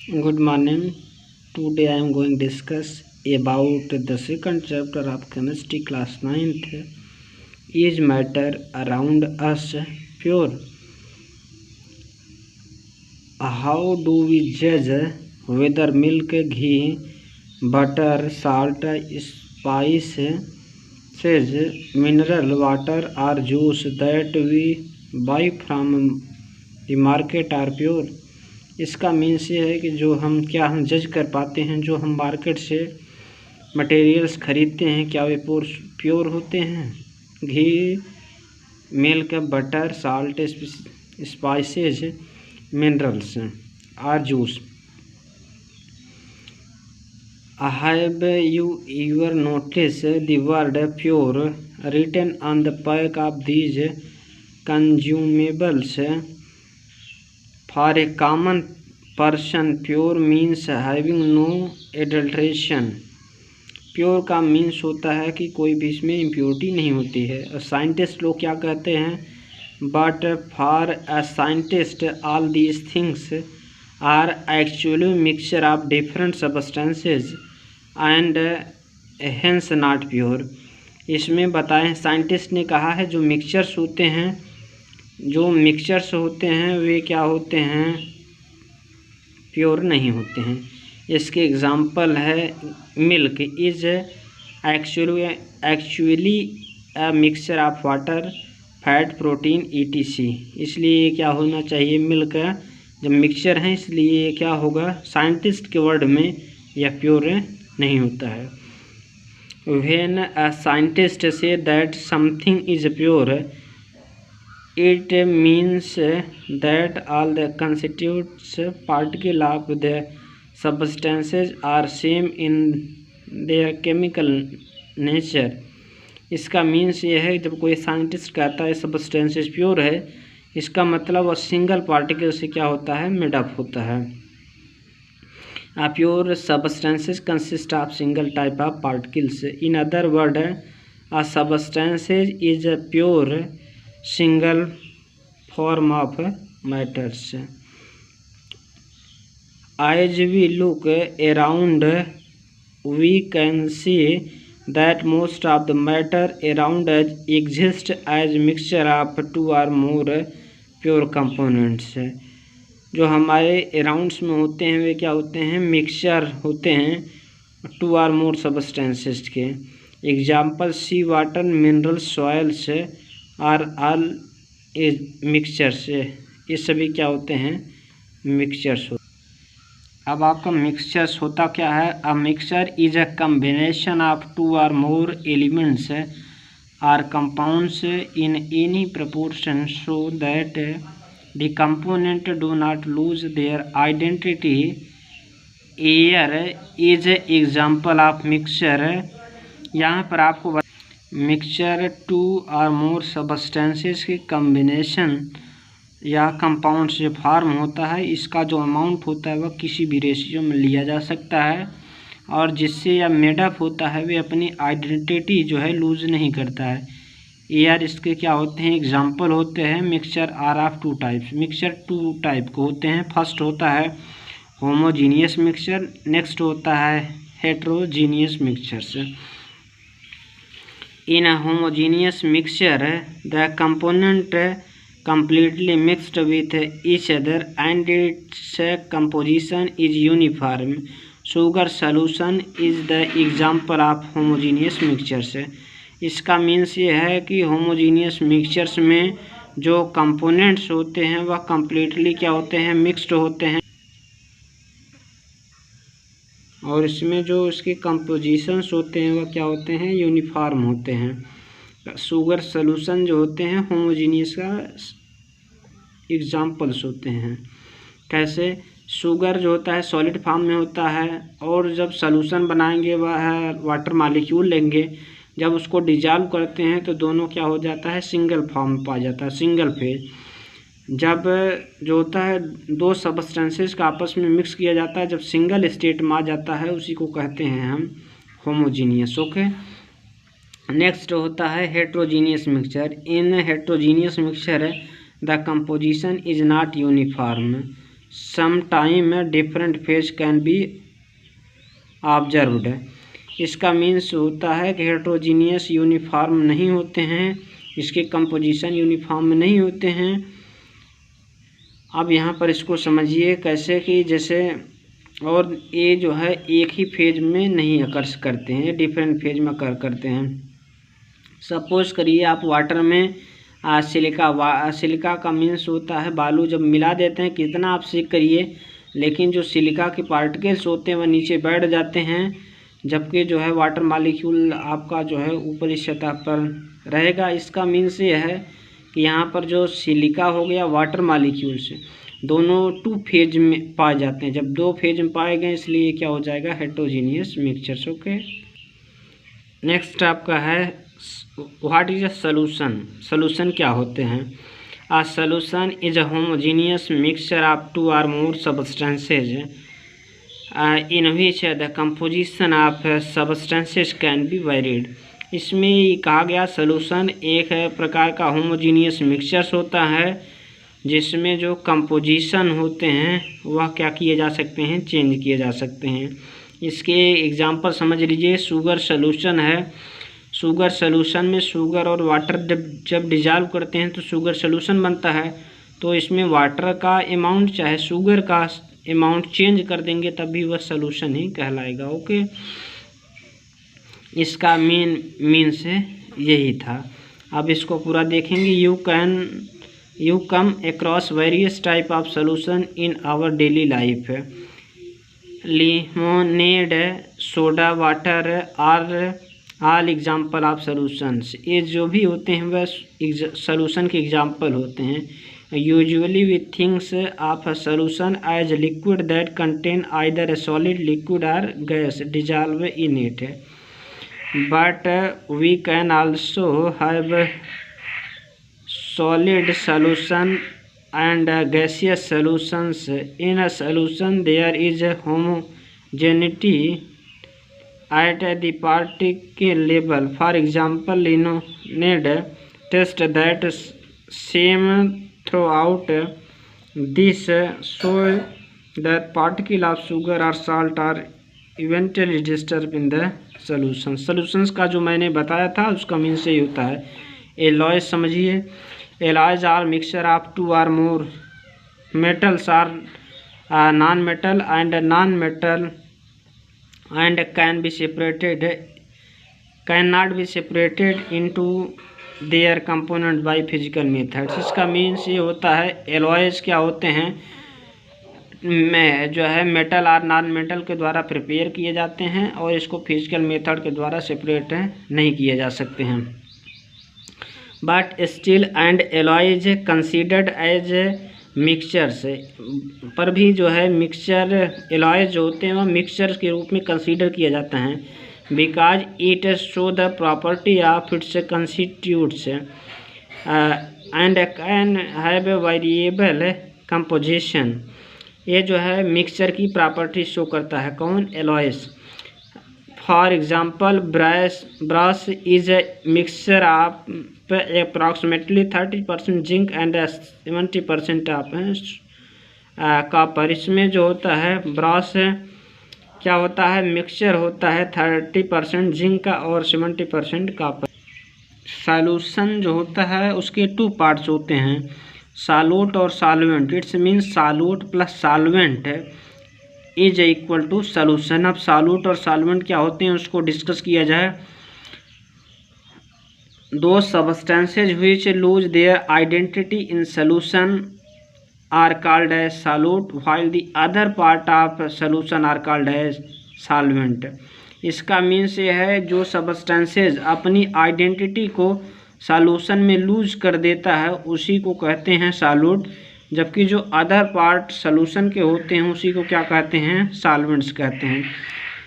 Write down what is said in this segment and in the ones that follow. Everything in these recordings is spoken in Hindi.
Good morning. Today I am going to discuss about the second chapter of chemistry class 9th. Is matter around us pure? How do we judge whether milk, ghee, butter, salt, spices, mineral water or juice that we buy from the market are pure? इसका मीन्स ये है कि जो हम जज कर पाते हैं, जो हम मार्केट से मटेरियल्स खरीदते हैं, क्या वे प्योर होते हैं। Ghee, milk, butter, salt, spices, minerals और juice. Have you ever notice the word pure written on the pack of these consumables? For a common person, pure means having no adulteration. Pure का मीन्स होता है कि कोई भी इसमें इम्प्योरिटी नहीं होती है। और साइंटिस्ट लोग क्या कहते हैं? But for a scientist all these things are actually mixture of different substances and hence not pure. इसमें बताएं, साइंटिस्ट ने कहा है जो मिक्सचर्स होते हैं वे क्या होते हैं? प्योर नहीं होते हैं। इसके एग्जाम्पल है milk is actually a mixture of water, fat, protein, ETC। इसलिए ये क्या होना चाहिए? मिल्क जब मिक्सचर है इसलिए ये क्या होगा? साइंटिस्ट के वर्ड में यह प्योर नहीं होता है। When a scientist say that something is pure, it means that all the constituents particles of the substances are same in their chemical nature। इसका मीन्स ये है, जब कोई साइंटिस्ट कहता है सब्सटेंसेस प्योर है, इसका मतलब वह सिंगल पार्टिकल से क्या होता है? मेडअप होता है। A pure substances consist of single type of particles. In other words, a substance is a pure single form of matters. As we look around, we can see that most of the matter around us exists as mixture of two or more pure components. जो हमारे अराउंड्स में होते हैं वे क्या होते हैं? मिक्सचर होते हैं टू आर मोर सब्सटेंसेस के। Example sea water, minerals, soils are all mixtures. ये सभी क्या होते हैं? मिक्सचर्स। अब आपका मिक्सचर्स होता क्या है? A mixture is a combination of two or more elements or compounds in any proportion so that the component do not lose their identity. Air is example of mixture. यहाँ पर आपको मिक्सचर टू और मोर सब्सटेंसेस के कम्बिनेशन या कंपाउंड से फॉर्म होता है। इसका जो अमाउंट होता है वह किसी भी रेशियो में लिया जा सकता है, और जिससे यह मेडअप होता है वे अपनी आइडेंटिटी जो है लूज नहीं करता है। एयर इसके क्या होते हैं? एग्जाम्पल होते हैं। Mixture are of two types. Mixture two type के होते हैं। फर्स्ट होता है होमोजीनियस मिक्सचर, नेक्स्ट होता है heterogeneous mixtures. In a homogeneous mixture, the component completely mixed with each other and its composition is uniform. Sugar solution is the example of homogeneous mixtures. इसका मीन्स ये है कि होमोजीनियस मिक्सचर्स में जो कंपोनेंट्स होते हैं वह कम्प्लीटली क्या होते हैं? मिक्स्ड होते हैं, और इसमें जो इसके कंपोजिशंस होते हैं वह क्या होते हैं? यूनिफॉर्म होते हैं। शुगर सॉल्यूशन जो होते हैं होमोजीनियस का एग्जाम्पल्स होते हैं। कैसे? शुगर जो होता है सॉलिड फॉर्म में होता है, और जब सॉल्यूशन बनाएंगे वह वाटर मॉलिक्यूल लेंगे, जब उसको डिजॉल्व करते हैं तो दोनों क्या हो जाता है? सिंगल फॉर्म में पा जाता है, सिंगल फेज। जब जो होता है दो सब्सटेंसेस का आपस में मिक्स किया जाता है, जब सिंगल स्टेट में आ जाता है उसी को कहते हैं हम होमोजीनियस। ओके, नेक्स्ट होता है heterogeneous mixture. In heterogeneous mixture the composition is not uniform. Some time different phase can be observed. इसका मीन्स होता है कि हेट्रोजीनियस यूनिफॉर्म नहीं होते हैं, इसके कंपोजिशन यूनिफॉर्म नहीं होते हैं। अब यहाँ पर इसको समझिए कैसे कि जैसे, और ये जो है एक ही फेज में नहीं अकर करते हैं, डिफरेंट फेज में करते हैं। सपोज करिए आप वाटर में सिलिका का मीन्स होता है बालू, जब मिला देते हैं कितना आप चेक करिए, लेकिन जो सिलिका के पार्टिकल्स होते हैं वह नीचे बैठ जाते हैं, जबकि जो है वाटर मॉलिक्यूल आपका जो है ऊपरी सतह पर रहेगा। इसका मीन्स ये है कि यहाँ पर जो सिलिका हो गया वाटर मॉलिक्यूल से दोनों 2 फेज में पाए जाते हैं। जब 2 फेज में पाए गए इसलिए क्या हो जाएगा, हेट्रोजीनियस मिक्सचर्स। ओके, नेक्स्ट आपका है what is a solution. Solution क्या होते हैं? A solution is a homogeneous mixture of 2 or more substances in which the composition of substances can be varied। इसमें ये कहा गया सॉल्यूशन एक प्रकार का होमोजीनियस मिक्सचर्स होता है जिसमें जो कंपोजिशन होते हैं वह क्या किए जा सकते हैं, चेंज किए जा सकते हैं। इसके एग्जांपल समझ लीजिए, शुगर सॉल्यूशन है। शुगर सॉल्यूशन में शुगर और वाटर जब डिजॉल्व करते हैं तो शुगर सॉल्यूशन बनता है, तो इसमें वाटर का अमाउंट चाहे शुगर का अमाउंट चेंज कर देंगे तब भी वह सॉल्यूशन ही कहलाएगा। ओके, इसका मीन्स यही था। अब इसको पूरा देखेंगे। You come across various type of solution in our daily life. Lemonade, soda water are all example of solutions. ये जो भी होते हैं वह सॉल्यूशन के एग्जाम्पल होते हैं। Usually we thinks of a solution as liquid that contain either a solid, liquid or gas dissolved in it, but we can also have solid solution and gaseous solutions. In a solution there is a homogeneity at the particle level. For example, Leonid test that same throughout this show that particle of sugar or salt are eventually disturbed in the solution। solutions का जो मैंने बताया था उसका मीन से ही होता है। एलॉयज समझिए, alloys are mixture of 2 or more metals or non-metal and non-metal and cannot be separated into their component by physical methods। इसका मीन्स ये होता है एलॉयज क्या होते हैं, में जो है मेटल और नॉन मेटल के द्वारा प्रिपेयर किए जाते हैं और इसको फिजिकल मेथड के द्वारा सेपरेट नहीं किए जा सकते हैं। But steel and alloys considered as mixtures, पर भी जो है मिक्सचर एलॉयज जो होते हैं वह मिक्सचर के रूप में कंसीडर किया जाता है। Because it show the property of its constitutes and can have a variable composition. ये जो है मिक्सचर की प्रॉपर्टी शो करता है। कौन? Alloys. For example brush is a mixture of approximately 30% zinc and 70% of copper. इसमें जो होता है ब्रश क्या होता है, मिक्सचर होता है 30% जिंक का और 70% कॉपर। सॉल्यूशन जो होता है उसके 2 पार्ट्स होते हैं, सॉल्यूट और solvent. Its means solute plus solvent is equal to solution. अब सॉल्यूट और सॉल्वेंट क्या होते हैं उसको डिस्कस किया जाए। दो substances which lose their identity in solution are called as solute while the other part of solution are called as solvent. इसका मीन्स ये है जो सब्सटेंसेज अपनी आइडेंटिटी को सॉल्यूशन में लूज कर देता है उसी को कहते हैं सॉल्यूट, जबकि जो अदर पार्ट सॉल्यूशन के होते हैं उसी को क्या कहते हैं, सॉल्वेंट्स कहते हैं।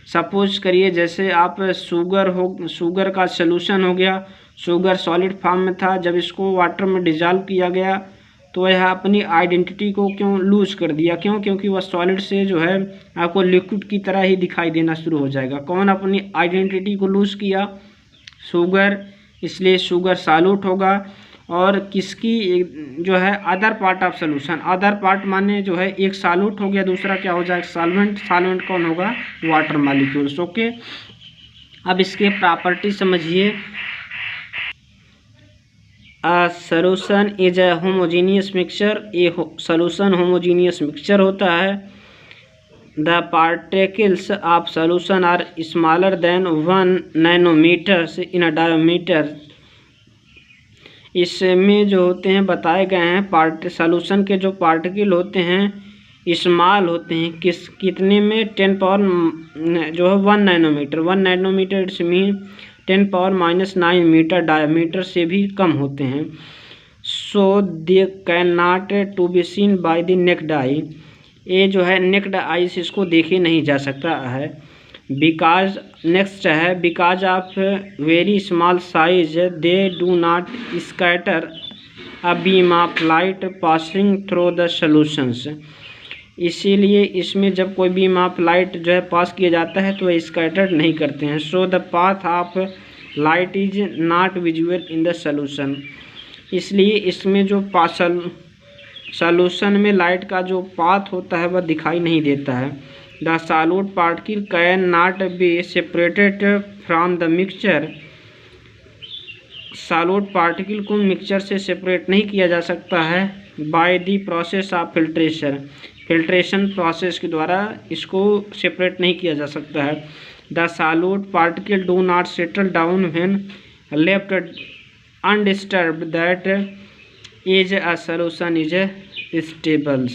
सपोज करिए जैसे आप शुगर का सॉल्यूशन हो गया, शुगर सॉलिड फॉर्म में था, जब इसको वाटर में डिजॉल्व किया गया तो यह अपनी आइडेंटिटी को क्यों लूज कर दिया, क्यों? क्योंकि वह सॉलिड से जो है आपको लिक्विड की तरह ही दिखाई देना शुरू हो जाएगा। कौन अपनी आइडेंटिटी को लूज किया? शुगर, इसलिए शुगर सॉल्यूट होगा। और किसकी जो है other part of solution. Other part माने जो है एक सॉल्यूट हो गया, दूसरा क्या हो जाएगा सॉल्वेंट। सॉल्वेंट कौन होगा वाटर मॉलिक्यूल्स। ओके, अब इसके प्रॉपर्टी समझिए। A solution is a homogeneous mixture। ये solution homogeneous mixture होता है। The particles of solution are smaller than 1 nanometers in a diameter। इसमें जो होते हैं बताए गए हैं सॉल्यूशन के जो पार्टिकल होते हैं स्मॉल होते हैं कितने में 10 पावर जो है 1 nanometre. 1 nanometre it's mean 10⁻⁹ metre diameter से भी कम होते हैं। So they can not to be seen by the naked eye. ये जो है नेक्ड आई से इसको देखे नहीं जा सकता है। बिकॉज नेक्स्ट है because of very small size they do not scatter a beam of light passing through the solutions. इसीलिए इसमें जब कोई बीम ऑफ लाइट जो है पास किया जाता है तो स्कैटर्ड नहीं करते हैं। So the path of light is not visual in the solution. इसलिए इसमें जो सॉल्यूशन में लाइट का जो पाथ होता है वह दिखाई नहीं देता है। The solute particle can not be separated from the mixture. Solute particle को मिक्सचर से सेपरेट नहीं किया जा सकता है by the process of filtration. Filtration process के द्वारा इसको सेपरेट नहीं किया जा सकता है। The solute particle do not settle down when left undisturbed that is a solution is stable.